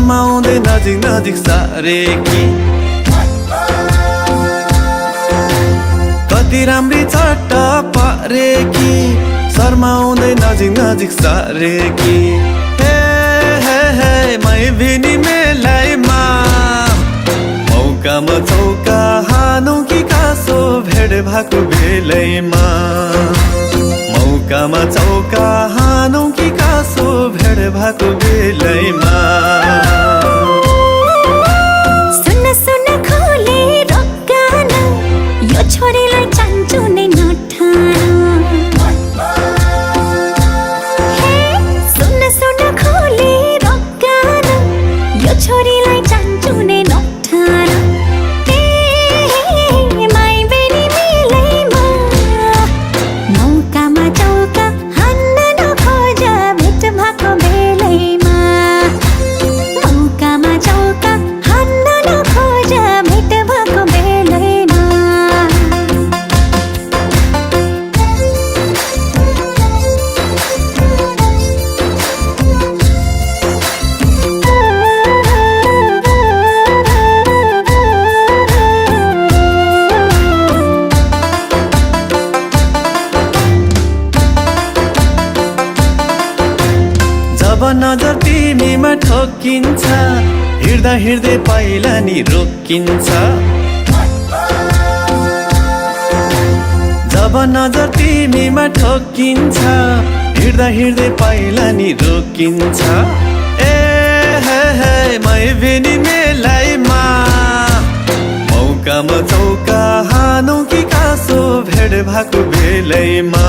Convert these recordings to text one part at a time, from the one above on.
शर्माउँदै नजिक नजिक सारेकी कति राम्री चट्ट परेकी शर्माउँदै नजिक नजिक सारेकी हे हे हे मै भिनी मेलाइमा मौकामा चौका हानौँ कि कासो भेट भएको बेलैमा मौकामा चौका हानौँ कि कासो भेट भएको बेलैमा सुन सुन खोले रोक्कान यो छोरीलाई चान्चु नै नठान सुन सुन खोले रोक्कान यो छोरीलाई चान्चु नै नठान माइ बेनी मेलैमा मौकामा चौका हान्न नखोज भेट भएको बेलैमा मौकामा चौका हान्न नखोज भेट भएको बेलैमा जब नजर तिमीमा ठोकिन्छ हिँड्दा हिँड्दै पहिला नि रोकिन्छ जब नजर तिमीमा ठोकिन्छ हिँड्दा हिँड्दै पहिला नि रोकिन्छ ए हे हे मै भिनी मेलाइमा मौकामा चौका हानौँ कि कासो भेट भएको बेलैमा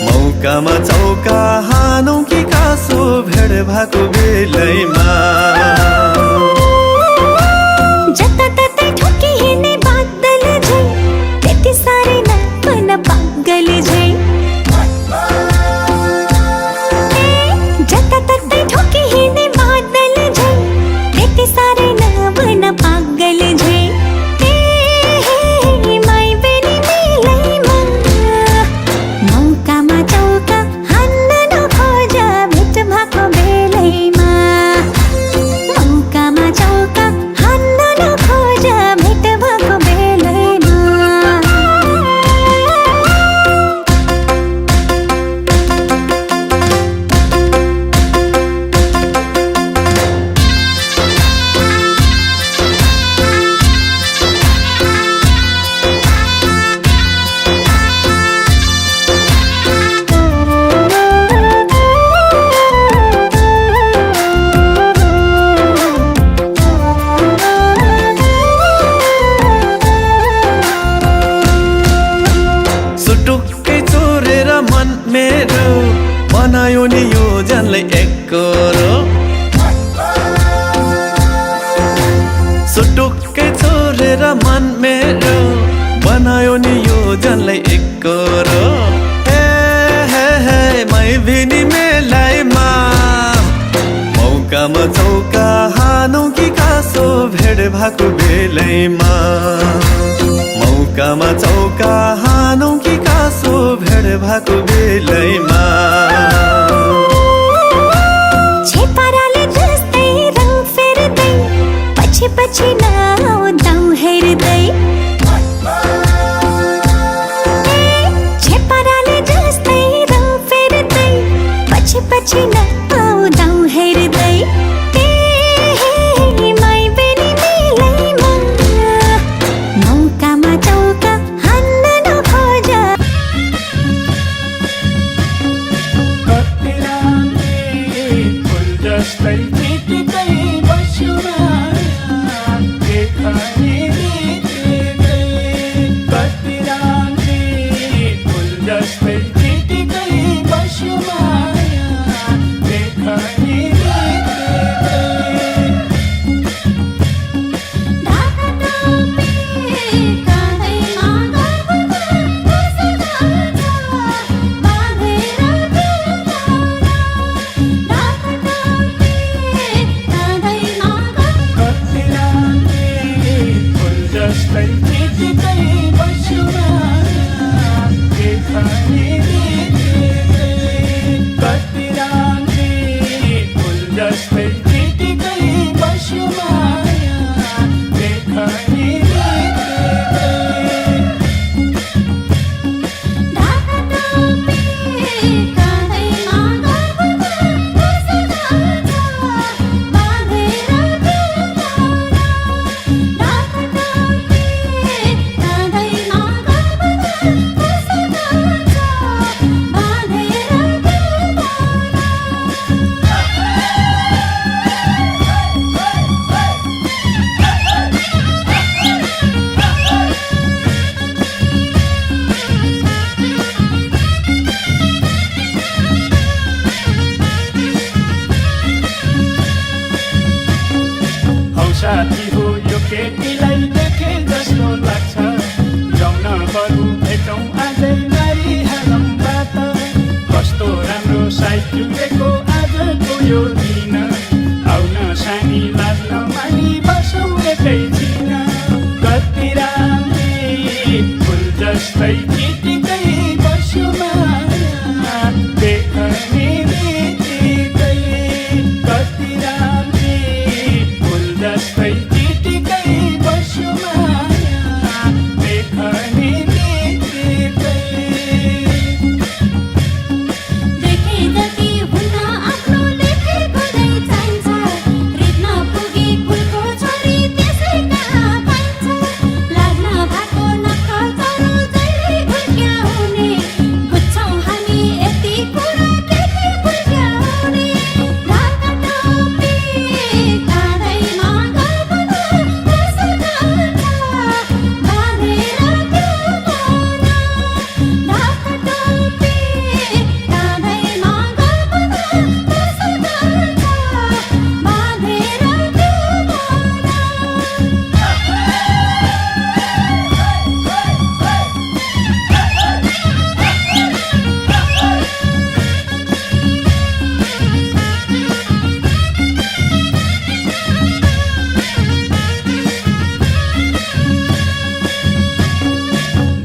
मौकामा चौका हानौँ कि कासो भेट भएको बेलैमा जताततै ठोकी हिँड्ने बादल झै त्यति साह्रै नपन पागल झै जताततै ठोकी हिँड्ने बादल झै त्यति साह्रै नपन पागल झै माइ बेनी मेलैमा मौकामा चौका हान्न नखोज भेट भएको बेलैमा मौकामा चौका हान्न नखोज भेट भएको बेलैमा सुटुक्कै चोरेर मन मेरो बनायो नि यो जनलाई एकरो सुटुक्कै चोरेर मन मेरो बनायो नि यो जनलाई एकरो हे हे हे मै भिनी मेलाइमा मौकामा चौका हानौँ कि कासो भेट भएको बेलैमा मौकामा चौका हानौँ कि कासो भेट भएको बेलैमा छेपाराले जस्तै रङ फेर्दै पछि पछि नआउँदाउ हेर्दै छेपाराले जस्तै रङ फेर्दै पछि पछि नआउँदाउ हेर्दै माइ बेनी मेलैमा मौकामा चौका हान्न नखोज कति राम्री फुल जस्तै टिकै बस्यो कति राम्री फुल जस्तै टिकै बस्यो साथी हो यो केटीलाई देखे जस्तो लाग्छ जाउन बरु भेटौँ आजै मारिहालौँ बात कस्तो राम्रो साइकिलको आजको यो दिन आउन सानी लाग्न मानी बसौँ एकै छिन कति राम्री फुल जस्तै चिटिकै बस्यो माया देख्ने बित्तिकै कति राम्री फुल जस्तै चिटिकै बस्यो माया देख्ने बित्तिकै देखे जति हुन आफ्नो लेखेको नै चाहिन्छ रित्न पुगे कुलको छोरी त्यसै कहाँ पाइन्छ लाग्न भएको नक्क चरो जहिले भुल्क्या हुने बुझ्छौँ हामी यति कुरा केटी भुल्क्या हुने ढाका टोपी काँधैमा गल्पना बस गर्छ बाँधेर त्यो मोना ढाका टोपी काँधैमा गल्पना बस गर्छ बाँधेर त्यो मोना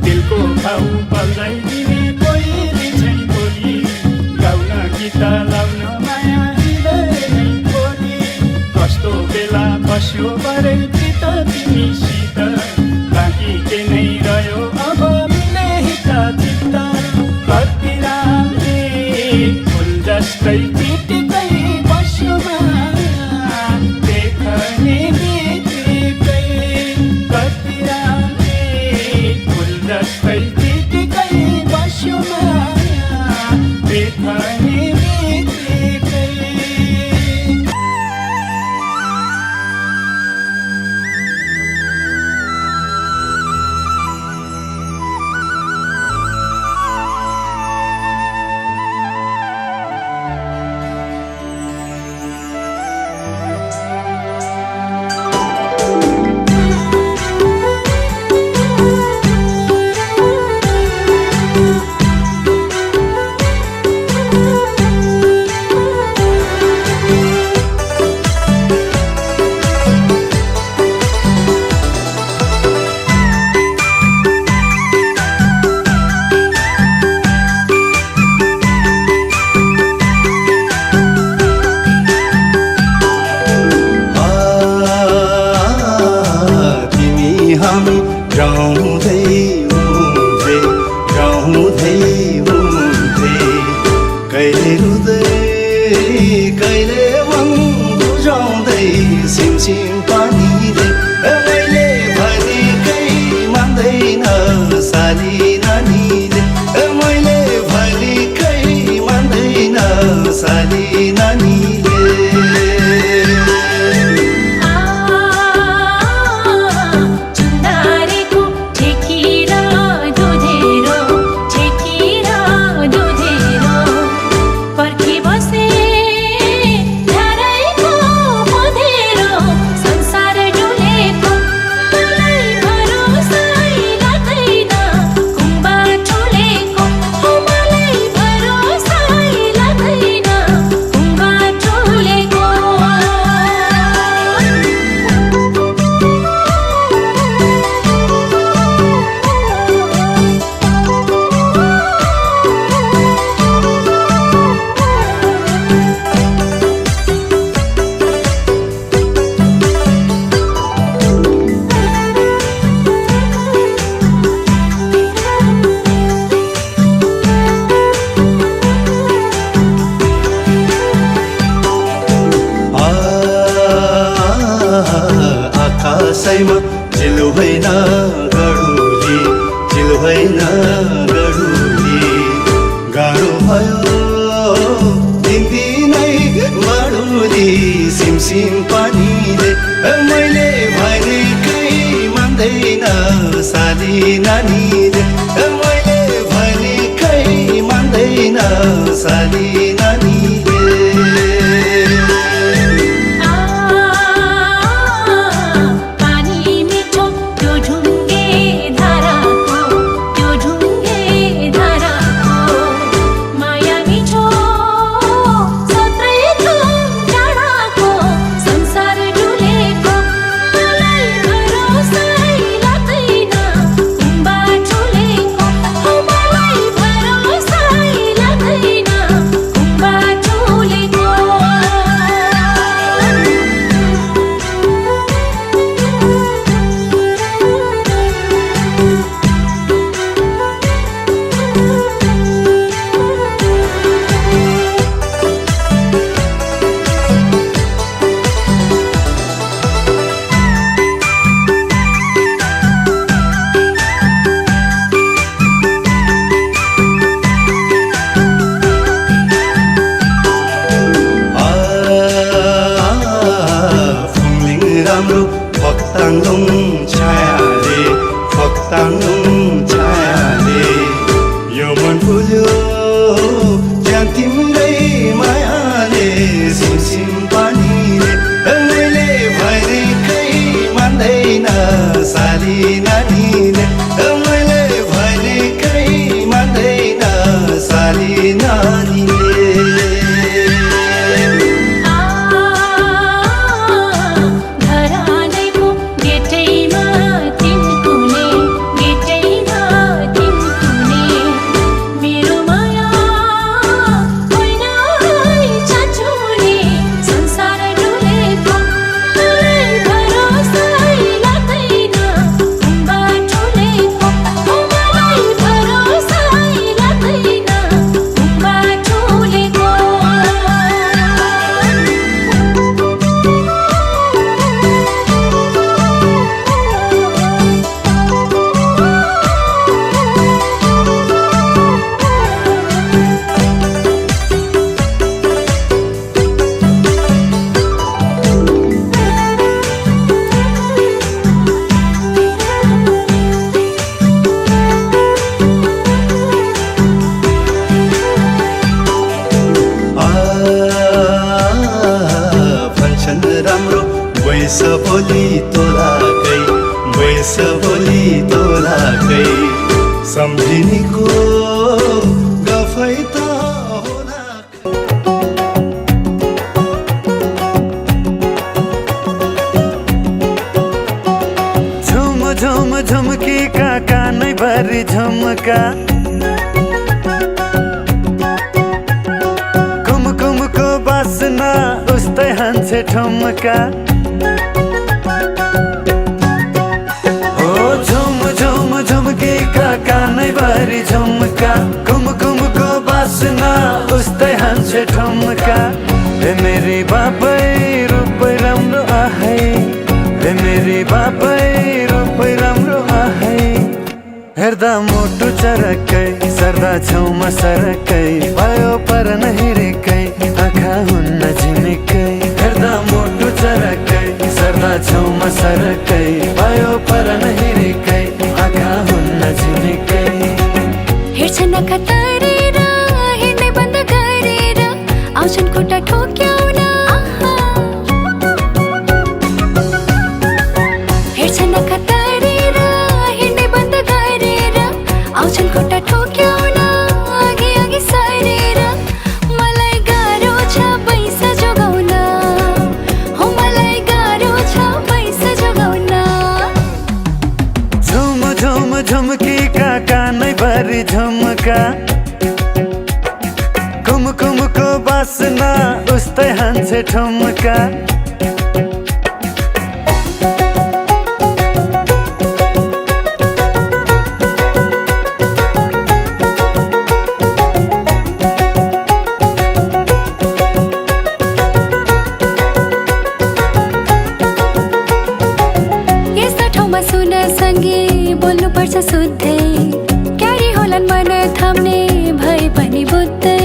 दिलको घाउ बल्झाइदिने कोही छै बोली गाउन गीत लाउन माया हृदय नै बोली कस्तो बेला बस्यो बरै चित तिमीसित बाँकी के नै रह्यो अब मिले हित चित्त कति राम्री फुल जस्तै चिटिकै बस्यो माया देख्ने बित्तिकै कति राम्री फुल जस्तै चिटिकै बस्यो माया देख्ने बित्तिकै तिमी हामी रहँदै उठ्दै कहिले रुँदै कहिले मन बुझाउँदै सिमसिम पानीले मैले भनेकै मान्दैन साली नानीले मैले भनेकै मान्दैन साली नानीले चुन्दारेको ठेकिर दुधेरो पर्खी बसे धारैको मधेरो संसार डुलेको मलाई भरोसै लाग्दैन गुम्बा ठुलेको मलाई भरोसै लाग्दैन गुम्बा ठुलेको आकाशैमा चिलो होइन गढुली चिलो होइन गढुली गाह्रो भयो दिनदिनै बढुली सिमसिम पानीले मैले भनेकै मान्दैन साली नानीले मैले भनेकै मान्दैन साली नानीले फक्ताङलुङ छायाले फक्ताङलुङ छायाले यो मन फुल्यो त्यहाँ तिम्रै मायाले सिमसिम पानीले मैले भएकै मान्दैन साली नानीले मैले भएकै मान्दैन साली नानीले वैस बोली तोलाकै वैस बोली तोलाकै सम्झिनीको गफै त होला झुम झुम झुमकी कानै भरि झुमका कुमकुमको बासना उस्तै हान्छे ठुमका कानै भरि झुमका कुमकुमको बासना उस्तै हान्छे ठुमका हे मेरी बाबै रूपै राम्रो आहै हे मेरी बाबै रूपै राम्रो आहै हेर्दा मोटो चरकै सर्दा छेउमा सरकै भयो पर नहिरेकै आँखा हुन्न झिमिकै हेर्दा मोटो चरकै सर्दा छेउमा सरकै भयो पर नहिरेकै आँखा हुन्न झिमिकै हेर्छन् आँखा तारेर हेर्नै बन्द गरेर आउँछन् खुट्टा ठोक्याउन हेर्छन् आँखा तारेर हेर्नै बन्द गरेर आउँछन् खुट्टा ठोक्याउन अघि अघि सरेर मलाई गाह्रो छ पैसा जोगाउन हो मलाई गाह्रो छ पैसा जोगाउन झुम झुम झुमकी कानै भरि झुमका कुमकुमको बासना उस्तै हान्छे ठुमका यस्ता ठाउँमा सुन सँगै बोल्नुपर्छ शुद्धै क्यारी होलान् मन थाम्ने भए पनि बुझ्दै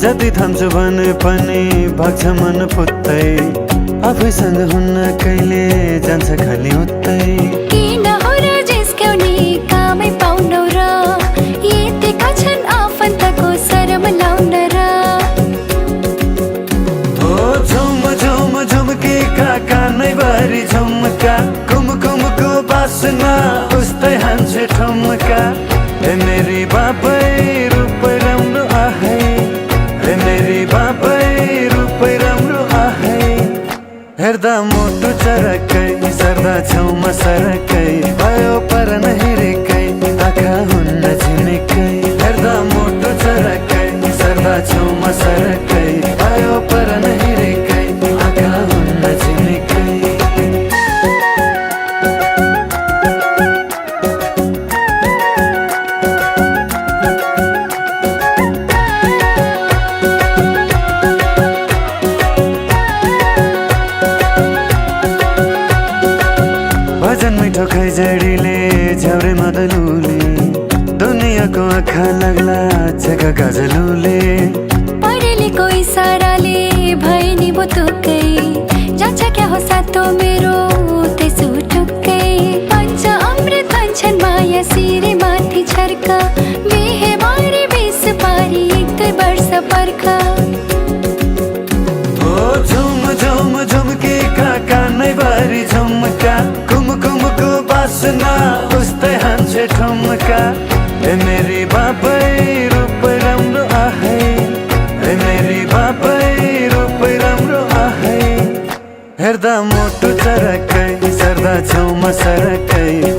जति थाम्छु भने पनि भाग्छ मन फुत्तै आफैसँग हुन्न कहिले जान्छ खाली उतै किन हो र जिस्क्याउने कामै पाउनौ र यतिका छन् आफन्तको शरम लाउन र झुम झुम झुमकी कानै भरि झुमका कुमकुमको बासना उस्तै हान्छे ठुमका हे मेरी बाबै रूपै राम्रो आहै हे मेरी बाबै रूपै राम्रो आहै हेर्दा मोटो चरकै सर्दा छेउमा सरकै भयो पर नहिरेकै आँखा हुन्न झिमिकै हेर्दा मोटो चरकै सर्दा छेउमा सरकै भयो पर नहिरेकै आँखा हुन्न झिमिकै भजन मिठो खैजडीले झ्याउरे मदलुले दुनियाँको आँखा लाग्ला जग्गा गजलुले पढेलेको इसाराले भए नि बुतुकै जान्छ क्या हो सातो मेरो त्यसो आँखा ओ झुम झुम झुमके कानैभरि झुम्का कुमकुमको बासना उस्तै हान्छे ठुम्का ए मेरी बाबै रूप राम्रो आहै ए मेरी बाबै रूप राम्रो आहै हेर्दा मोटो चरकै सर्दा छेउमा सरकै